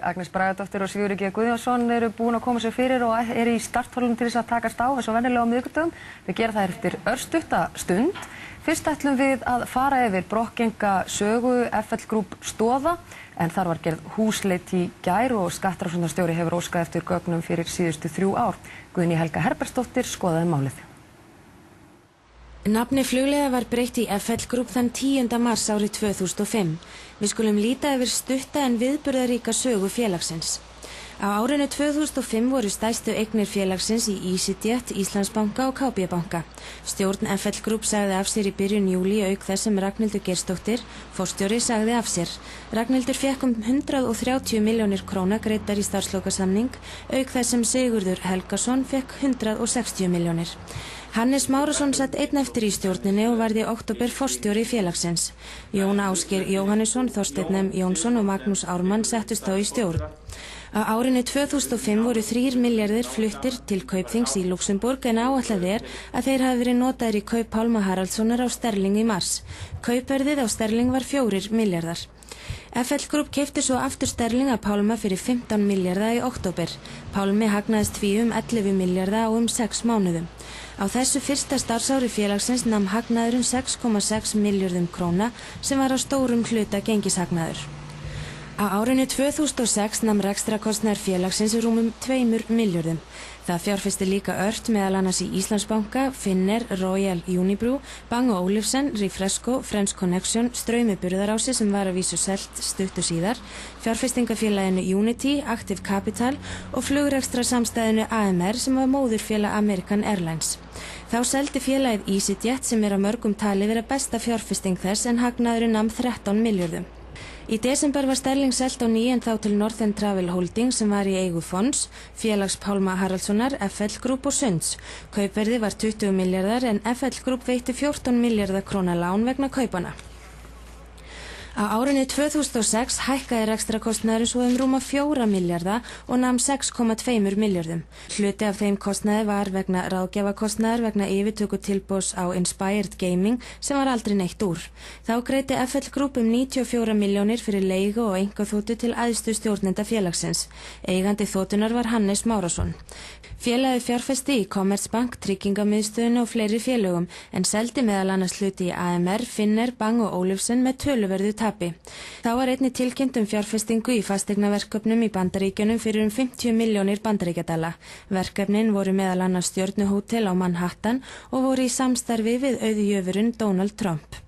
Agnes Bragadóttir og Sigurður G. Guðjónsson eru búin að koma sér fyrir og eru í startholum til þess að takast á eins og venjulega á miðvikudögum. Við gerum það eftir örstutta stund. Fyrst ætlum við að fara yfir brokkgenga sögu FL Group Stoða en þar var gerð húsleit í gær og skattrannsóknarstjóri hefur óskað eftir gögnum fyrir síðustu 3 ár. Guðný Helga Herbertsdóttir skoðaði málið. Nafni flugleiða var breytt í FL Group þann 10. mars árið 2005. Við skulum líta yfir stutta en viðburðaríka sögu félagsins. Á árinu 2005 voru stærstu eignir félagsins í EasyJet, Íslandsbanka og KB banka. Stjórn FL Group sagði af sér í byrjun júlí auk þess sem Ragnhildur Geirsdóttir, forstjóri, sagði af sér. Ragnhildur fékk 130 milljónir króna greiddar í starfslokasamning, auk þess sem Sigurður Helgason fékk 160 milljónir. Hannes Márusson satt einn eftir í stjórninni og varð í október forstjóri félagsins. Jón Ásgeir Jóhannesson, Þorsteinn M. Jónsson og Magnús Ármann settust þá í stjórn. Á árinu 2005 voru 3 milljarðir fluttir til Kaupþings í Luxemburg en áætlað að þeir hafi verið notaðir í kaup Pálma Haraldssonar á sterling í mars. Kaupverðið á sterling var 4 milljarðar. FL Group keypti svo aftur sterling að Pálma fyrir 15 milljarða í október. Pálmi hagnaðist því 11 milljarða á 6 mánuðum. Á þessu fyrsta starfsári félagsins nam hagnaður 6,6 milljörðum króna sem var á stórum hluta gengishagnaður. Á árinu 2006 nam rekstrakostnaður félagsins rúmum 2 milljörðum. Það fjárfesti líka ört meðal annars í Íslandsbanka, Finnair, Royal Unibrew, Bang & Olufsen, Refresco, French Connection, Straumi Burðarási sem var að vísu selt stuttu síðar, fjárfestingafélaginu Unity, Active Capital og flugrekstra samstæðinu AMR sem var móðurfélag American Airlines. Þá seldi félagið EasyJet sem er á mörgum tali vera besta fjárfesting þess en hagnaðurinn nam 13 milljörðum. Í desember var sterling selt á ný en þá til Northern Travel Holding sem var í eigu Fonds, félags Pálma Haraldssonar, FL Group og Sunds. Kaupverði var 20 milljarðar en FL Group veitti 14 milljarða króna lán vegna kaupana. Á árinu 2006 hækkaði rekstrakostnaðurinn svo rúma 4 milljarða og nam 6,2 milljörðum. Hluti af þeim kostnaði var vegna ráðgjafakostnaðar vegna yfirtöku tilboðs á Inspired Gaming sem var aldrei neitt úr. Þá greiddi FL Group 94 milljónir fyrir leigu og einkaþotu til æðstu stjórnenda félagsins. Eigandi þotunar var Hannes Márusson. Félagið fjárfesti í Commerzbank, Tryggingamiðstöðinni og fleiri félögum en seldi meðal annars hluti í AMR, Finnair, Bang & Olufsen með töluverðu tapi. Þá var einnig tilkynnt fjárfestingu í fasteignaverkefnum í Bandaríkjunum fyrir 50 milljónir bandaríkjadala. Verkefnin voru meðal annars stjörnuhótel á Manhattan og voru í samstarfi við auðjöfurinn Donald Trump.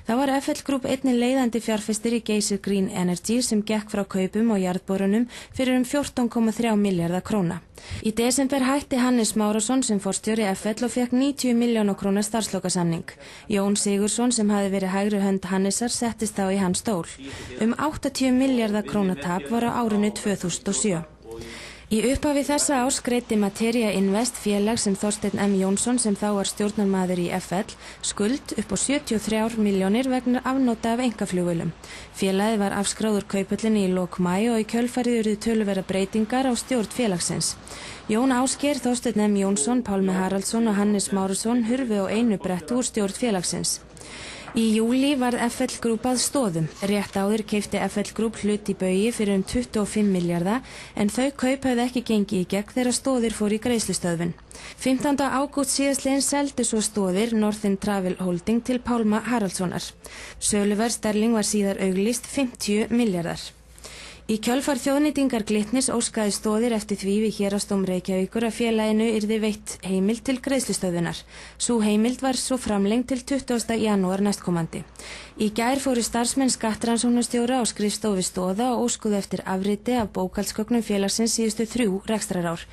Þá var FL Group einnig leiðandi fjárfestir í Geysir Green Energy sem gekk frá kaupum og jarðborunum fyrir 14,3 milljarða króna. Í desember hætti Hannes Márusson sem forstjóri FL og fékk 90 milljóna króna starfslokasamning. Jón Sigurðsson sem hafi verið hægri hönd Hannesar settist þá í hans stól. 80 milljarða króna tap var á árinu 2007. Í upphafi þessa árs greiddi Materia Invest félag sem Þorsteinn M. Jónsson sem þá var stjórnarmaður í FL skuld upp á 73 milljónir vegna afnota af einkaflugvélum. Félagið var afskráður Kauphöllinni í lok maí og í kjölfarið urðu töluverðar breytingar á stjórn félagsins. Jón Ásgeir, Þorsteinn M. Jónsson, Pálmi Haraldsson og Hannes Márusson hurfu á einu bretti úr stjórn félagsins. Í júlí varð FL Group að Stoðum. Rétt áður keypti FL Group hlut í Baugi fyrir 25 milljarða en þau kaup höfðu ekki gengið í gegn þegar Stoðir fór í greiðslustöðvun. 15. ágúst síðastliðinn seldi svo Stoðir Northern Travel Holding til Pálma Haraldssonar. Söluverð sterling var síðar auglýst 50 milljarðar. Í kjölfar þjóðnýtingar Glitnis óskaði Stoðir eftir því við Héraðsdóm Reykjavíkur að félaginu yrði veitt heimild til greiðslustöðvunar. Sú heimild var svo framlengd til 20. janúar næstkomandi. Í gær fóru starfsmenn skattrannsóknarstjóra á skrifstofu Stoða og óskuðu eftir afriti af bókhaldsgögnum félagsins síðustu 3 rekstrarár.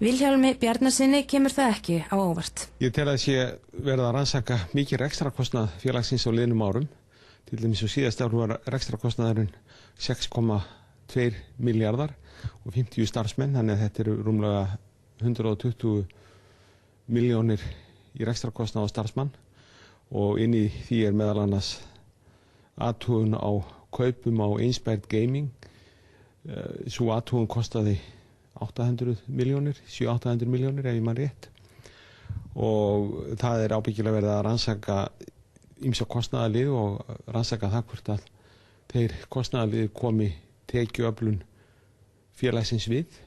Vilhjálmi Bjarnasyni kemur það ekki á óvart. Ég tel að sé verið að rannsaka mikið rekstrakostnað félagsins á liðnum árum. Til dæmis og síðast ár var rekstrakostnaðurinn 6,2 milljarðar og 50 starfsmenn, þannig að þetta eru rúmlega 120 milljónir í rekstrakostnað á starfsmann og inn í því er meðal annars athugun á kaupum á Inspired Gaming. Sú athugun kostaði 800 milljónir, 700-800 milljónir ef ég man rétt og það er ábyggilega verið að rannsaka ýmsa kostnaðarlið og rannsaka það hvort að þeir kostnaðarlið komi tekjuöflun félagsins við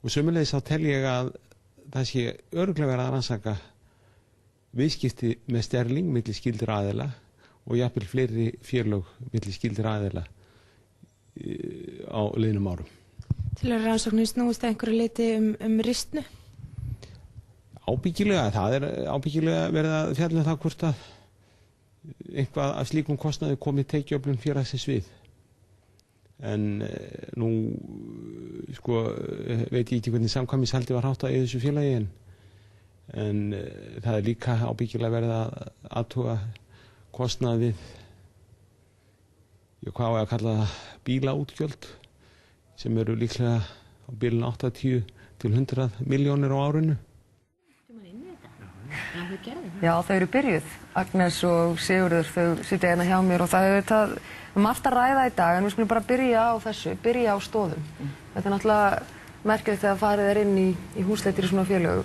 og sömuleiðis þá tel ég að það sé örugglega verið að rannsaka viðskipti með sterling milli skyldir aðila og jafnvel fleiri félög milli skyldir aðila á liðnum árum. Til að rannsóknin snúist að einhverju leyti ristnu? Ábyggilega, það ábyggilega verið að fjalla það hvort að eitthvað af slíkum kostnaði komið tekjuöflun félagsins við. En nú sko veit ég ekki hvernig samkvæmishaldi var háttað í þessu félagi en það líka ábyggilega verið að athuga kostnað við hvað á að kalla það bílaútgjöld sem eru líklega á bilinu 80 til 100 milljónir á árinu. Já, þau eru byrjuð. Agnes og Sigurður, þau sitja hérna hjá mér og það hefur margt að ræða í dag en við skulum bara byrja á þessu, byrja á stoðum. Þetta náttúrulega merkilegt þegar farið inn í húsleitir í svona félög.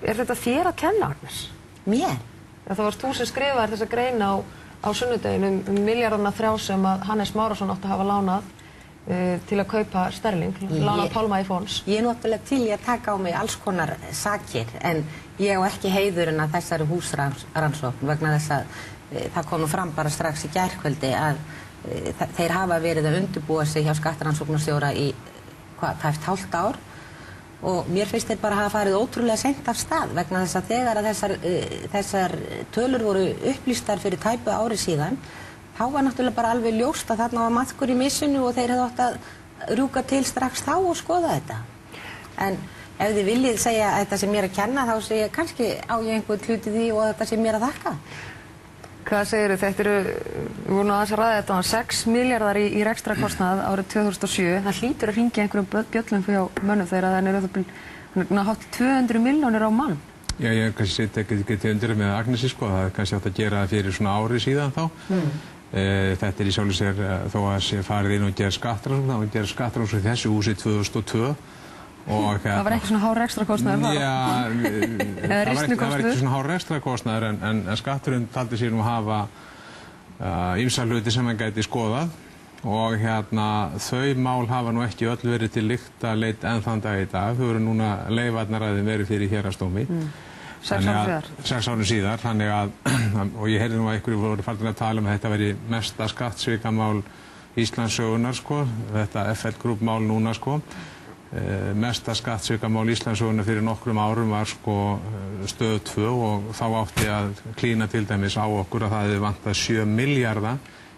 Er þetta þér að kenna, Agnes? Mér? Já, það varst þú sem skrifaði þessa grein á sunnudaginn milljarðana 3 sem að Hannes Márásson átti að hafa lánað til að kaupa sterling, lánað Pálma í Fons. Ég náttúrulega til í að taka á mig alls konar sakir en ég á ekki heiðurinn að þessari húsrannsókn vegna þess að það kom nú fram bara strax í gærkvöldi að þeir hafa verið að undirbúa sig hjá skattrannsóknarstjóra í tæpt hálft ár og mér finnst þeir bara hafa farið ótrúlega seint af stað vegna þess að þegar að þessar tölur voru upplýstar fyrir tæpu ári síðan þá var náttúrulega bara alveg ljóst að þarna var maðkur í missinu og þeir hefðu átt að rjúka til strax þá og skoða þetta. En ef þið viljið segja að þetta sé mér að kenna þá sé ég kannski á ég einhvern hluti því og þetta sé mér að þakka. Hvað segirðu? Þetta við vorum aðeins að ræða þetta 6 milljarðar í rekstrakostnað árið 2007. Það hlýtur að hringja einhverjum bjöllum fyrir mönnum þegar það er hátt 200 milljónir á mann. Já, ég kannski geti undir með Agnesi sko, það er kannski átt að gera það fyrir svona ári síðan þá. Þetta í sjálfu sér þó að sé farið inn og gera skattrannsókn, þá gera skattrannsókn í þessu húsi 2002 og það var ekki svona hár rekstrakostnaður það? Já, það var ekki svona hár rekstrakostnaður en skatturinn taldi sér nú hafa ýmsa hluti sem hann gæti skoðað og þau mál hafa nú ekki öll verið til lykta leitt enn þann dag í dag, þau eru núna leyfarnaræðin verið fyrir héraðsdómi. 6 árum síðar, þannig að, og ég heyrði nú að einhverju voru farin að tala að þetta veri mesta skattsvikamál Íslandssögunar sko, þetta FL Group mál núna sko, mesta skattsvikamál Íslandssögunar fyrir nokkrum árum var sko stöð 2 og þá átti að klína til dæmis á okkur að það hefði vantað 7 milljarða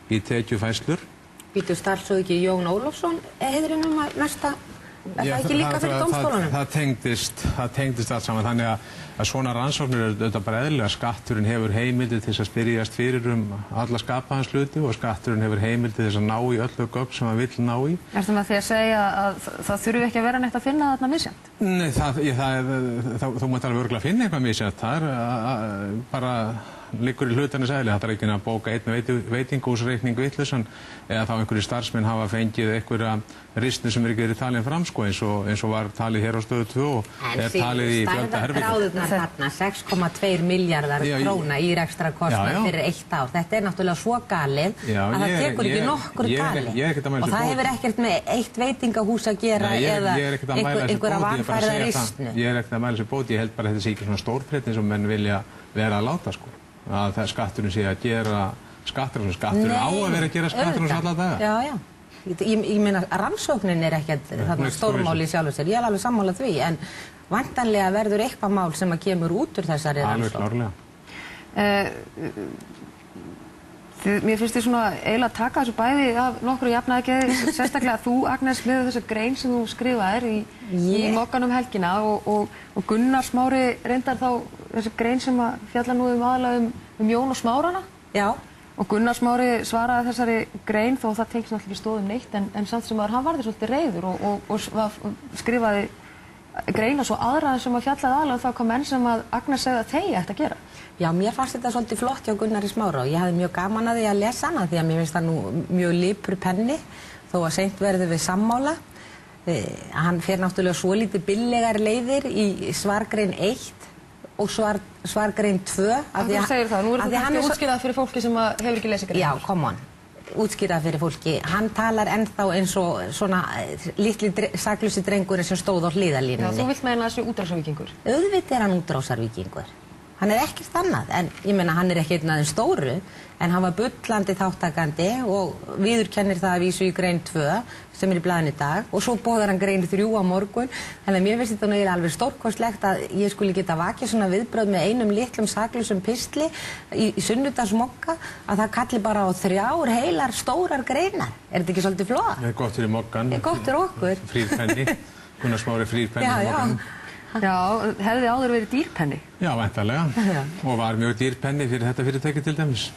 í tekjufæslur. Býtu starfsögðu ekki Jón Ólafsson heiðrinum að næsta, er það ekki líka fyrir dómstólunum? Það tengdist allt saman, þannig að svona rannsóknir er auðvitað bara eðlilega. Skatturinn hefur heimildi til þess að spyrjast fyrir alla skapaðans hluti og skatturinn hefur heimildi til þess að ná í öllu gögn sem hann vill ná í. Er það með því að segja að það þurfi ekki að vera neitt að finna þarna misjafnt? Nei, þú mátt alveg örugglega finna eitthvað misjafnt. Það er bara liggur í hlutarnir eðli. Það er ekki að bóka einn veitingahúsreikning vitlausan eða þá einhverjir starfsmenn hafa fengið einhverja ristnu sem ekki verið talin fram sko, eins og var talið hér á stöðu 2 og er talið í fjölda herbergjum. Þarna 6,2 milljarðar króna í rekstrakostnað fyrir 1 ár. Þetta er náttúrulega svo galið að það tekur ekki nokkur galið. Og það hefur ekkert með eitt veitingahús að gera eða einhverja vanfærða ristnu. Ég er ekkert að mæla sér bót, ég held bara að þetta sé ekki svona stórfrétt eins og menn vilja vera að láta sko. Að það skatturinn sé að gera skatturinn á að vera að gera skatturinn alla daga. Já, já. Ég meina rannsóknin er ekkert stórmál í sjálfu sér, ég er alveg sammála því, en væntanlega verður eitthvað mál sem að kemur út úr þessari rannsókn. Alveg klárlega. Mér finnst þið svona eiginlega að taka þessu bæði af nokkru jafnaðargeði, sérstaklega þú, Agnes, með þessa grein sem þú skrifaðir í Mogganum helgina og Gunnar Smári reyndar þá þessi grein sem að fjalla nú aðalega um Jón og Smárana. Já. Og Gunnar Smári svaraði þessari grein þó það tengst náttúrulega ekki stóðum neitt en samt sem hann varði svolítið reiður og skrifaði greina svo aðra sem að fjallaði aðalega þá kom menn sem að Agnes segði að þeir ætti að gera. Já, mér fannst þetta svolítið flott hjá Gunnari Smára og ég hafði mjög gaman að því að lesa hana því að mér finnst það nú mjög lipur penni þó að seint verður við sammála. Hann fer náttúrulega svolítið billegar leiðir í svargrein 1 og svargrein 2. Þú segir það, nú er þetta kannski útskýrað fyrir fólki sem hefur ekki lesið grein. Já, come on. útskýra fyrir fólki, hann talar ennþá eins og svona litli saklusi drengurinn sem stóð á hliðarlínunni. Já, þú vilt meina þessi útrásarvíkingur? Auðvitað er hann útrásarvíkingur. Hann er ekkert annað, en ég meina hann er ekki einn af þeim stóru, en hann var bullandi þáttakandi og viðurkennir það að vísu í grein 2 sem er í blaðinu í dag og svo boðar hann grein 3 á morgun, þannig að mér finnst þetta nú alveg stórkostlegt að ég skuli geta vakið svona viðbrögð með einum litlum saklusum pistli í sunnudagsmokka að það kalli bara á 3 heilar stórar greinar. Er þetta ekki svolítið flóða? Það er gott fyrir mokkan. Það er gott fyrir okkur. Frýrpenni, Gunnar Smári frýrpenni í mokkan. Já, hefði áður verið dýrpenni? Já, væntanlega. Og var mjög dýrpenni fyrir þetta fyrirtæki til dæmis.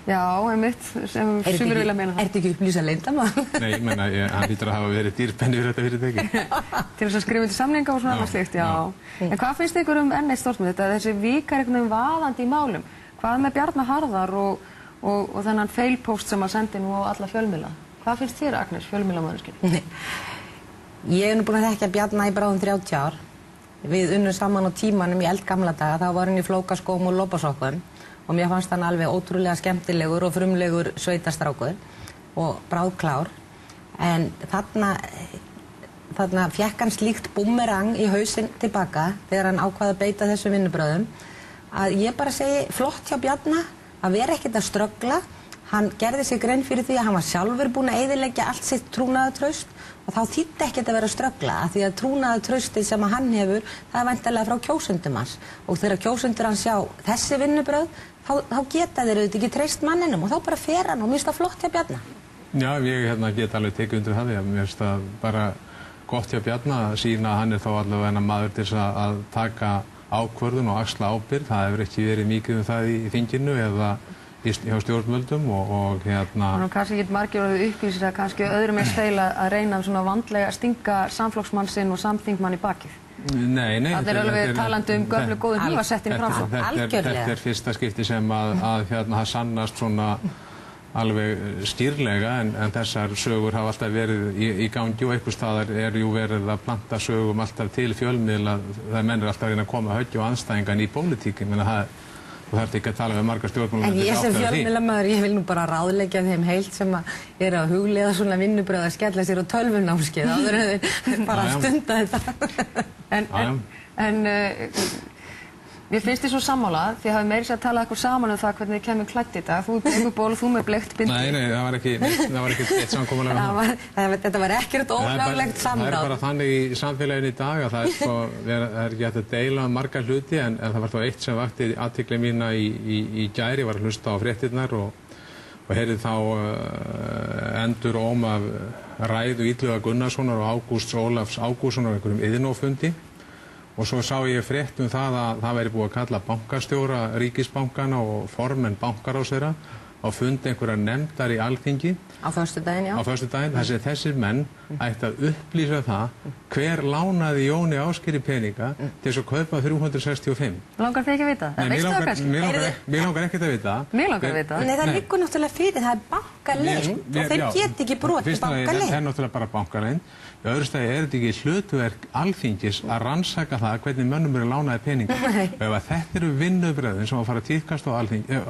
Já, einmitt, sem sumir vilja meina það. Er þetta ekki upplýsa leyndarmál? Nei, ég menna, hann lítur að hafa verið dýrpenni fyrir þetta fyrirtæki. Til þess að skrifa undir samninga og svona annað slíkt, já. En hvað finnst ykkur enn eitt stórt með þetta? Þessi vika er einhvern veginn vaðandi í málum. Hvað með Bjarna Harðar og þennan failpost sem að sendi nú á alla fjölmiðla? Hvað finnst þér, Agnes, fjölmiðlamanneskinn? Ég er nú búin að þekkja Bjarna í bráðum 30 ár. Við unnum saman á tímanum í eldgamla daga, þá var hann í flókaskóm og lopasokkum og mér fannst hann alveg ótrúlega skemmtilegur og frumlegur sveitastrákur og bráðklár. En þarna fékk hann slíkt búmerang í hausinn tilbaka þegar hann ákvað að beita þessum vinnubröðum að ég bara segi flott hjá Bjarna að vera ekkert að ströggla. Hann gerði sig grein fyrir því að hann var sjálfur búinn að eyðileggja allt sitt trúnaðartraust og þá þýddi ekkert að vera að ströggla af því að trúnaðartraustið sem hann hefur það er væntanlega frá kjósendum hans og þegar kjósendur hans sjá þessi vinnubrögð þá geta þeir auðvitað ekki treyst manninum og þá bara fer hann og mér finnst það flott hjá Bjarna. Já, ég get alveg tekið undir það, mér finnst það bara gott hjá Bjarna að sýna að hann er þá allavega maður til að taka ákvörðun og axla ábyrgð. Það hefur ekki verið mikið það í þinginu eða hjá stjórnvöldum og hérna... Nú kannski ekki margir orðið upplýsir að kannski öðrum eins feila að reyna svona vandlega að stinga samflokksmann sinn og samþingmann í bakið. Nei. Það er alveg talandi gömlu góðu hnífasettin framsókn. Þetta er fyrsta skipti sem að það sannast svona alveg skýrlega en þessar sögur hafa alltaf verið í gangi og einhvers staðar er jú verið að planta sögum alltaf til fjölmiðla. Það menn alltaf að reyna að koma höggju og andstæðingan í pólitíkin, og það er ekki að tala með margar stjórnmálamenn. En ég sem fjölmiðlamaður, ég vil nú bara ráðleggja þeim heilt sem að hugleiða svona vinnubröð að skella sér á tölvunámskeið áður en þeir bara stunda þetta. En mér finnst þið svo sammála því að hafi meira sér að tala eitthvað saman um það hvernig þið kemur klætt í dag. Þú bleikur ból og þú með bleikt bindi. Nei, það var ekki eitt samkomulega. Þetta var ekkert ólöglegt samráð. Það er bara þannig í samfélaginu í dag að það er ekki hægt að deila marga hluti en það var þá eitt sem vakti athygli mína í gær. Ég var að hlusta á fréttirnar og heyrði þá endur af ræðu Illuga Gunnarssonar og Ágústs Ólafs Ágústssonar á einhverjum iðnófundi. Og svo sá ég frétt það að það væri búið að kalla bankastjóra ríkisbankana og formenn bankaráðsherra á fundi einhverjar nefndar í Alþingi. Á föstudaginn, já. Á föstudaginn, þessir menn ætti að upplýsa það hver lánaði Jóni Ásgeiri peninga til þess að kaupa 365. Langar þið ekki að vita? Nei, veistu það kannski? Mér langar ekkert að vita. Mér langar að vita. Nei, það liggur náttúrulega fyrir, það er bankaleynd og þeir get ekki brotið bankaleynd. Það er náttúrulega bara bankaleynd. Í öðru stagi er þetta ekki hlutverk Alþingis að rannsaka það hvernig mönnum eru lánaði peninga. Ef þetta eru vinnubrögðin sem að fara að tíðkast á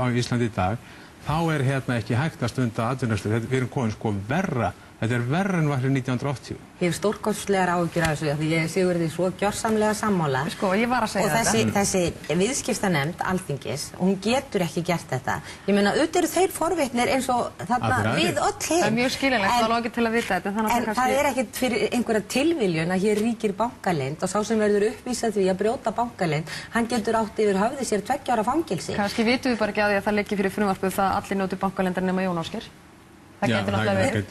Íslandi í dag, þá er hérna ekki hægt að stunda atvinnurekstur. Við erum komin sko verra. Þetta er verra en var fyrir 1980. Ég hef stórkostlegar áhyggjur af þessu því ég sigur því svo gjörsamlega sammála. Sko, ég var að segja þetta. Og þessi viðskiptanefnd Alþingis, hún getur ekki gert þetta. Ég meina, auðvitað eru þeir forvitnir eins og þarna við öll heim. Það er mjög skiljanlegt, það er ekki til að vita þetta. En það er ekkert fyrir einhverja tilviljun að hér ríkir bankaleynd og sá sem verður uppvísað því að brjóta bankaleynd, hann getur átt yfir höfði sér 2 ára fangelsi. Kannski vitum við bara ekki að því að það liggi fyrir frumvarpið það allir njóti bankaleyndar nema Jón Ásgeir. Það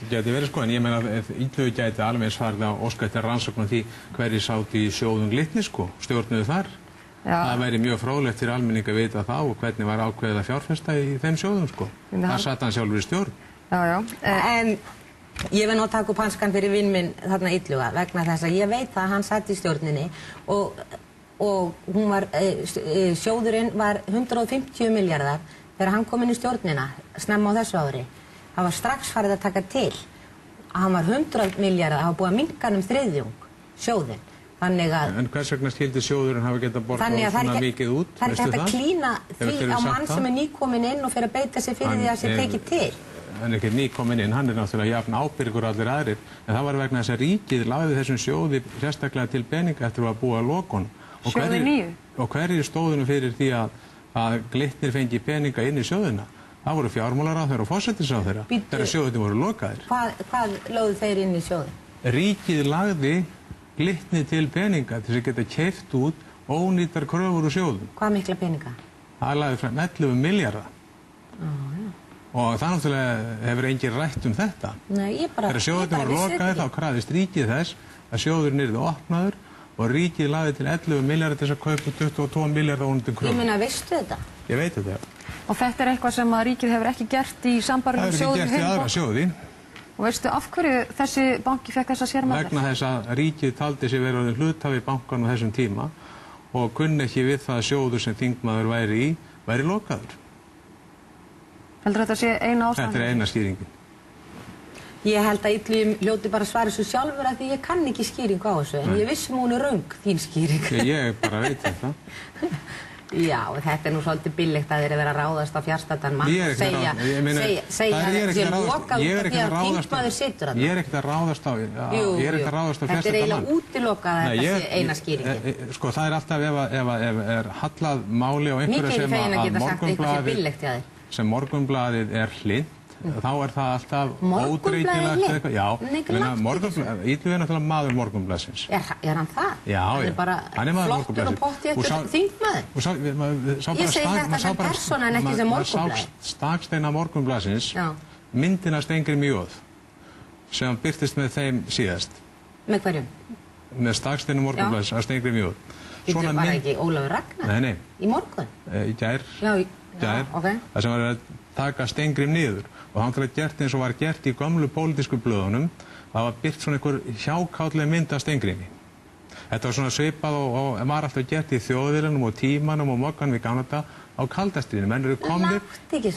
geti verið sko, en ég meina að Illugi gæti alveg eins farið að óska eftir rannsókn því hverjir sátu í sjóðum Glitnis sko, stjórnuðu þar. Það væri mjög fróðlegt fyrir almenning að vita það og hvernig var ákveðið að fjárfesta í þeim sjóðum sko. Það satt hann sjálfur í stjórn. En ég vil nú taka upp hanskan fyrir vinn minn þarna Illuga vegna þess að ég veit að hann satt í stjórninni og hún var, sjóðurinn var 150 milljarðar þegar hann kom inn í stjórnina snemma á þessu ári. Það var strax farið að taka til að hann var 100 milljarðar, það var búið að minnka hann þriðjung, sjóðinn. En hvers vegna skildi sjóðurinn hafa getað borgað svona mikið út, veistu það? Það er hægt að klína því á mann sem er nýkominn inn og fyrir að beita sig fyrir því að það sé tekið til. er ekki nýkominn inn, hann er náttúrulega jafn ábyrgur allir aðrir, en það var vegna þess að ríkið lagði þessum sjóði sérstaklega til peninga eftir að búa lokun. Sjóði 9? Og hverjir stóðunum fyrir því að Glitnir fengi peninga inn í sjóðina? Það voru fjármálaráðherra og forsætisráðherra þegar sjóðunum voru lokaðir. Hvað lögðu þeir inn í sjóði? Ríkið lagði Glitni til peninga til þess að geta keypt út ónýtar kröfur úr sjóðum. Hvað mikla peninga? Það lagði fram 11 milljarða. Og það náttúrulega hefur engin rætt um þetta. Nei, þegar sjóðunum voru lokaðir þá krafðist ríkið þess að sjóðurinn yrði opnaður og ríkið lagði til 11 milljarða til þess að kaupa 22 milljarða ónýtum kröfur. Ég meina, veistu þetta? Ég veit þetta. Og þetta er eitthvað sem að ríkið hefur ekki gert í sambærilegum sjóði? Það hefur ekki gert í aðra sjóði. Og veistu af hverju þessi banki fekk þessa sérmeðferð? Vegna þess að ríkið taldi sig vera orðinn hluthafi bankann á þessum tíma og kunni ekki við það að sjóður sem þingmaður væri lokaður. Heldur þetta sé eina ástæðan? Þetta er eina skýringin. Ég held að Illugi hljóti bara svari svo sjálfur að því ég kann ekki skýringu á þessu, en ég vissum hún er röng, þín skýring. Ég bara veit þetta. Já, þetta er nú svolítið billegt að þeir eru að ráðast á fjarstaddan mann og segja að þessi lokað út af því að þingmaður situr að það. Ég er ekkert að ráðast á fjarstaddan mann. Þetta er eiginlega útilokað að þetta sé eina skýringin. Sko, það er alltaf ef er hallað máli og einhverja sem Morgunblaðið er hlynnt, þá er það alltaf ódreikilagt eitthvað. Já, Illugi er náttúrulega maður Morgunblaðsins. Er hann það? Já, hann er bara flottur og pottþéttur þingmaður. Ég segi þetta sem persóna en ekki sem Morgunblaðið. Maður sá staksteina Morgunblaðsins, myndina Steingríms J. sem birtist með þeim síðast. Með hverjum? Með staksteina Morgunblaðsins að Steingríms J. Þetta var ekki Ólafur Ragnar? Nei. Í morgun? Í gær. Það sem var að taka Steingrím niður og hann var gert eins og var gert í gömlu pólitísku blöðunum. Það var byrt svona einhver hjákátleg mynd af Steingrími. Þetta var svona svipað og var alltaf gert í Þjóðviljanum og Tímanum og Mogganum í gamla daga á kalda stríðinu. Menn eru komnir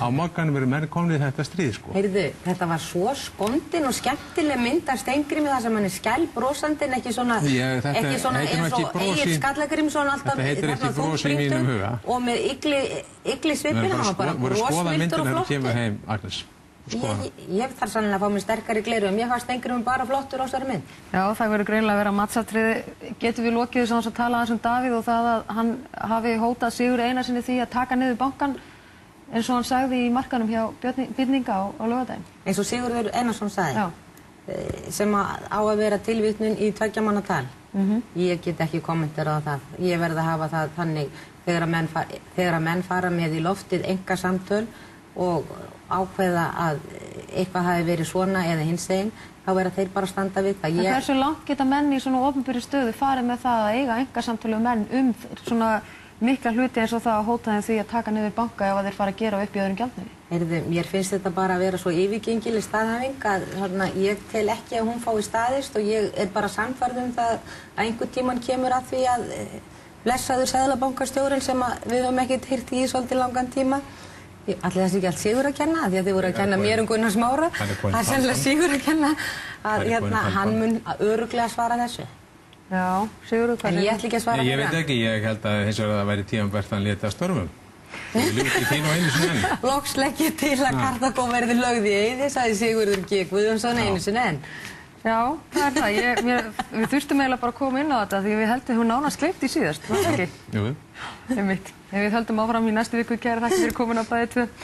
á Mogganum, menn komnir í þetta stríð, sko. Heyrðu, þetta var svo skondin og skemmtileg mynd af Steingrími þar sem hann er skælbrósandi en ekki svona eins og Egill Skallagrímsson alltaf þetta bros í mínum huga. Og með ygli svipin, hann var bara brosmildur og flottur. Ég þarf sannlega að fá mér sterkari gleru en mér fannst Steingrímur bara flottur á þessari mynd. Já, það verður greinilega að vera matsatriði. Getum við lokið þess að tala aðeins um Davíð og það að hann hafi hótað Sigurði Einarssyni því að taka niður bankann eins og hann sagði í markanum hjá Bjarni Inga á laugardaginn. Eins og Sigurður Einarsson sagði, sem á að vera tilvitnun í 2 manna tal. Ég get ekki kommenterað á það. Ég verð að hafa það þannig þegar menn fara með í loftið einkasamtöl og ákveða að eitthvað hafi verið svona eða hinsegin, þá verða þeir bara að standa við það. En hversu langt geta menn í svona opinberri stöðu farið með það að eiga einkasamtölu menn svona mikla hluti eins og það að hóta þeim því að taka niður banka ef þeir fara að gera upp í öðrum gjaldmiðli? Heyrðu, mér finnst þetta bara að vera svo yfirgengileg staðhæfing að ég tel ekki að hún fái staðist og ég er bara sannfærð um það að einhvern tímann kemur að því að blessaður seðlabankastjórinn sem við höfum ekkert heyrt í svolítið langan tíma. Allir þessi ekki allt Sigur að kenna, því að þið voru að kenna mér Gunnar Smára. Það er sennilega Sigur að kenna að hann mun örugglega svara þessu. Já, Sigurður, hvað er það? En ég ætla ekki að svara fyrir hann. Ég veit ekki, ég held að hins vegar það væri tímabært að hann léti að störfum. Ég ljúti þín og einu sinni enn. Loks legg ég til að Karþagó verði lögð í eyði, sagði Sigurður G. Guðjónsson einu sinni enn. Já, það er það. Við þurftum eiginlega bara að koma inn á þetta því við heldum hún nánast gleypt í síðast, var það ekki? Jú. Við höldum áfram í næstu viku. Kærar þakkir fyrir komin á Bæði 2.